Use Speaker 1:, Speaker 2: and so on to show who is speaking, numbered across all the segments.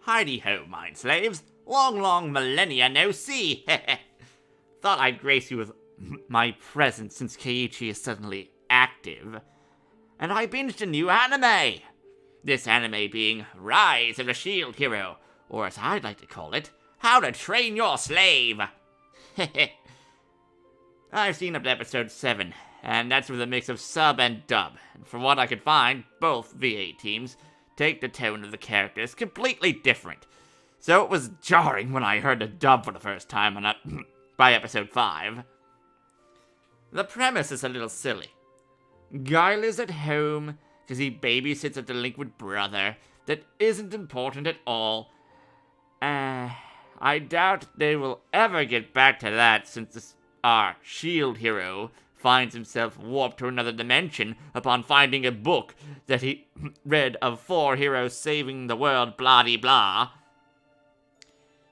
Speaker 1: Heidi-ho, mine slaves. Long millennia no see. Thought I'd grace you with my presence since Keiichi is suddenly active. And I binged a new anime. This anime being Rise of the Shield Hero, or as I'd like to call it, How to Train Your Slave. I've seen up to episode 7, and that's with a mix of sub and dub. And from what I could find, both VA teams take the tone of the characters completely different. So it was jarring when I heard the dub for the first time by episode 5. The premise is a little silly. Guile is at home because he babysits a delinquent brother that isn't important at all. I doubt they will ever get back to that since our shield hero finds himself warped to another dimension upon finding a book that he read of 4 heroes saving the world, blah-de-blah.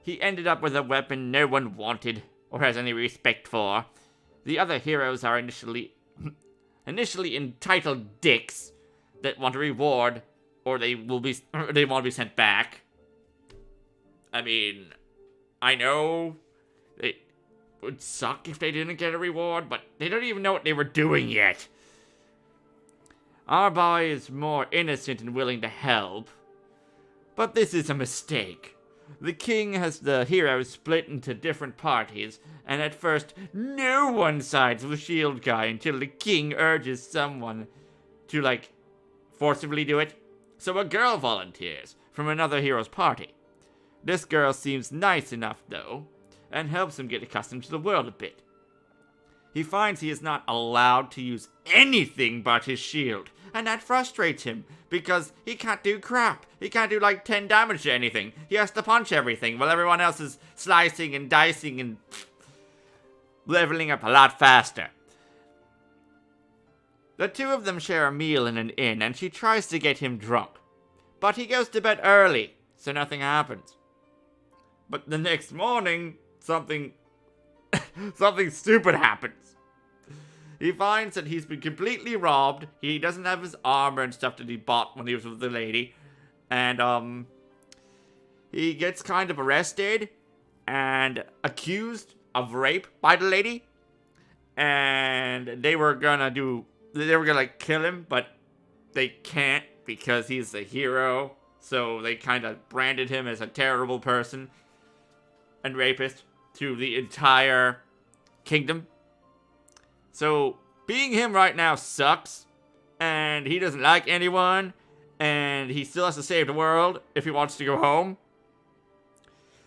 Speaker 1: He ended up with a weapon no one wanted or has any respect for. The other heroes are initially entitled dicks that want a reward, or they want to be sent back. I mean, I know it would suck if they didn't get a reward, but they don't even know what they were doing yet. Our boy is more innocent and willing to help, but this is a mistake. The king has the heroes split into different parties, and at first, no one sides with the shield guy until the king urges someone to, forcibly do it. So a girl volunteers from another hero's party. This girl seems nice enough, though, and helps him get accustomed to the world a bit. He finds he is not allowed to use anything but his shield, and that frustrates him, because he can't do crap. He can't do 10 damage to anything. He has to punch everything, while everyone else is slicing and dicing and leveling up a lot faster. The two of them share a meal in an inn, and she tries to get him drunk. But he goes to bed early, so nothing happens. But the next morning, something stupid happens. He finds that he's been completely robbed. He doesn't have his armor and stuff that he bought when he was with the lady. And, he gets kind of arrested and accused of rape by the lady. And they were gonna kill him, but they can't because he's a hero. So they kind of branded him as a terrible person and rapist to the entire kingdom. So, being him right now sucks, and he doesn't like anyone, and he still has to save the world if he wants to go home.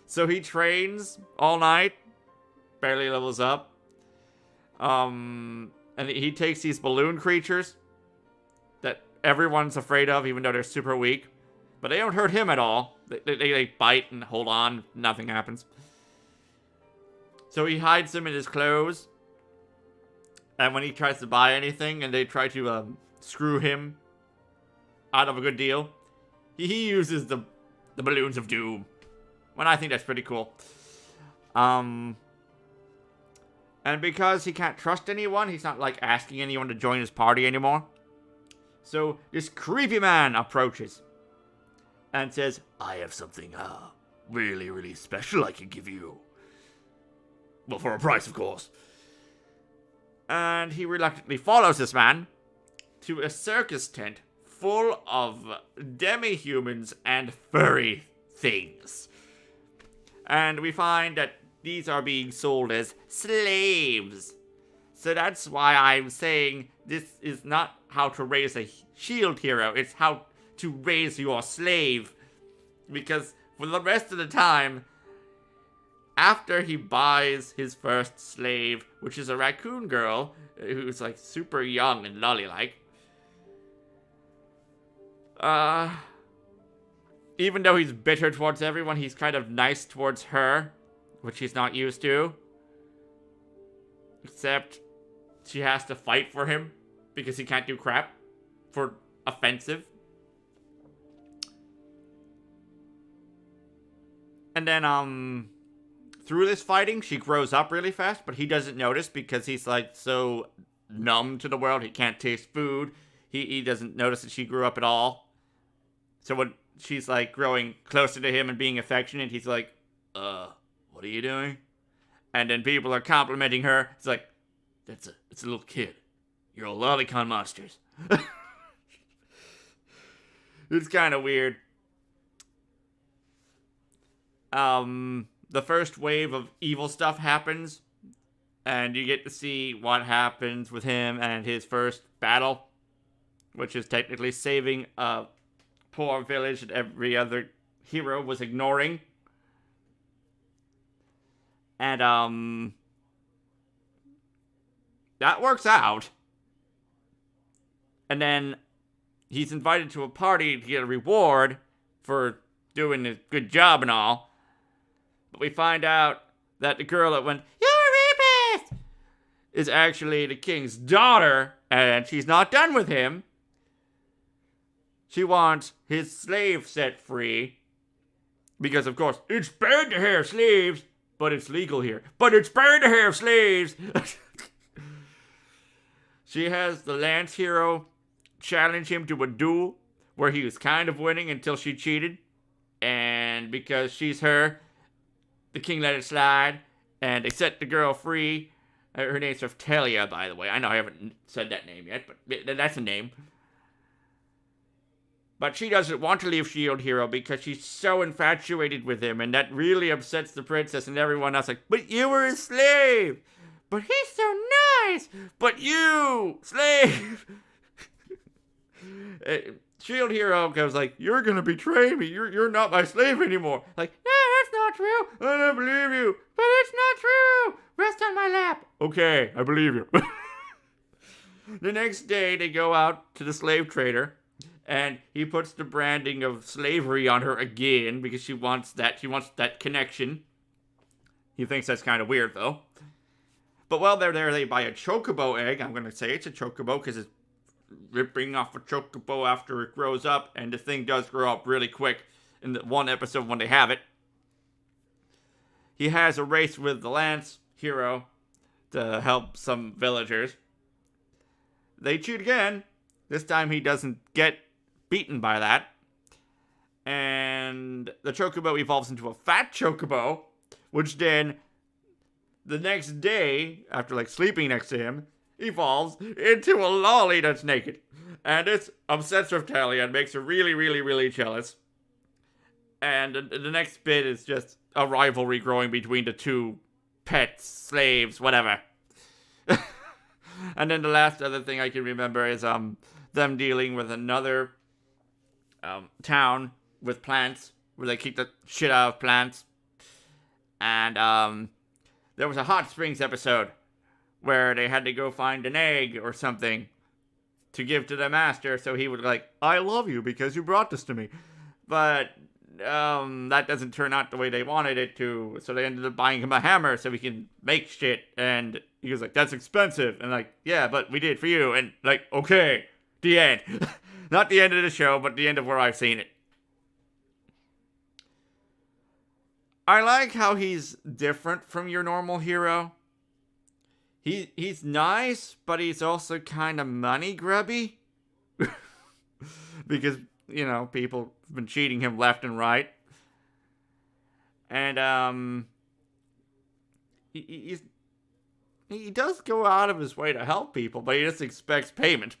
Speaker 1: So he trains all night, barely levels up, and he takes these balloon creatures that everyone's afraid of, even though they're super weak, but they don't hurt him at all. They bite and hold on, nothing happens. So he hides them in his clothes. And when he tries to buy anything and they try to screw him out of a good deal, he uses the balloons of doom. And I think that's pretty cool. And because he can't trust anyone, he's not asking anyone to join his party anymore. So this creepy man approaches and says, "I have something really, really special I can give you. Well, for a price, of course." And he reluctantly follows this man to a circus tent full of demi-humans and furry things. And we find that these are being sold as slaves. So that's why I'm saying this is not how to raise a shield hero, it's how to raise your slave. Because for the rest of the time, after he buys his first slave, which is a raccoon girl, who's super young and lolly-like, even though he's bitter towards everyone, he's kind of nice towards her, which he's not used to. Except she has to fight for him because he can't do crap for offensive. And then, through this fighting, she grows up really fast, but he doesn't notice because he's so numb to the world. He can't taste food. He doesn't notice that she grew up at all. So when she's like growing closer to him and being affectionate, he's like, what are you doing? And then people are complimenting her. It's like, it's a little kid. You're a lolicon monsters. It's kind of weird. The first wave of evil stuff happens, and you get to see what happens with him and his first battle, which is technically saving a poor village that every other hero was ignoring. And, that works out. And then he's invited to a party to get a reward for doing a good job and all. But we find out that the girl that went, "You're a rapist!" is actually the king's daughter, and she's not done with him. She wants his slave set free. Because, of course, it's bad to have slaves, but it's legal here. But it's bad to have slaves! She has the Lance hero challenge him to a duel where he was kind of winning until she cheated. And because she's her, the king let it slide, and they set the girl free. Her name's Raftelia, by the way. I know I haven't said that name yet, but that's a name. But she doesn't want to leave Shield Hero because she's so infatuated with him, and that really upsets the princess and everyone else. Like, but you were a slave! But he's so nice! But you, slave! Shield Hero goes like, "You're gonna betray me. You're not my slave anymore." Like, "No, that's not true. I don't believe you." "But it's not true. Rest on my lap." "Okay, I believe you." The next day, they go out to the slave trader, and he puts the branding of slavery on her again because she wants that. She wants that connection. He thinks that's kind of weird, though. But while they're there, they buy a chocobo egg. I'm gonna say it's a chocobo because it's ripping off a chocobo after it grows up, and the thing does grow up really quick in the one episode when they have it. He has a race with the Lance hero to help some villagers. They cheat again. This time he doesn't get beaten by that. And the chocobo evolves into a fat chocobo, which then the next day, after like sleeping next to him, evolves into a lolly that's naked. And it's upsets Raftelia and makes her really, really, really jealous. And the next bit is just a rivalry growing between the two pets, slaves, whatever. And then the last other thing I can remember is them dealing with another town with plants, where they keep the shit out of plants. And there was a hot springs episode where they had to go find an egg or something to give to the master, so he would like, "I love you because you brought this to me." But that doesn't turn out the way they wanted it to, so they ended up buying him a hammer so he can make shit, and he was like, "That's expensive," and like, "Yeah, but we did it for you," and like, okay, the end. Not the end of the show, but the end of where I've seen it. I like how he's different from your normal hero. He's nice, but he's also kind of money grubby. Because, you know, people have been cheating him left and right. And, he does go out of his way to help people, but he just expects payment.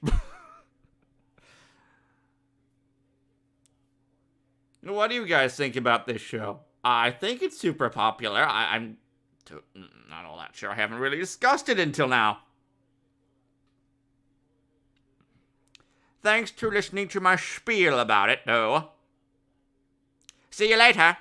Speaker 1: What do you guys think about this show? I think it's super popular. I'm not all that sure. I haven't really discussed it until now. Thanks for listening to my spiel about it, though. See you later.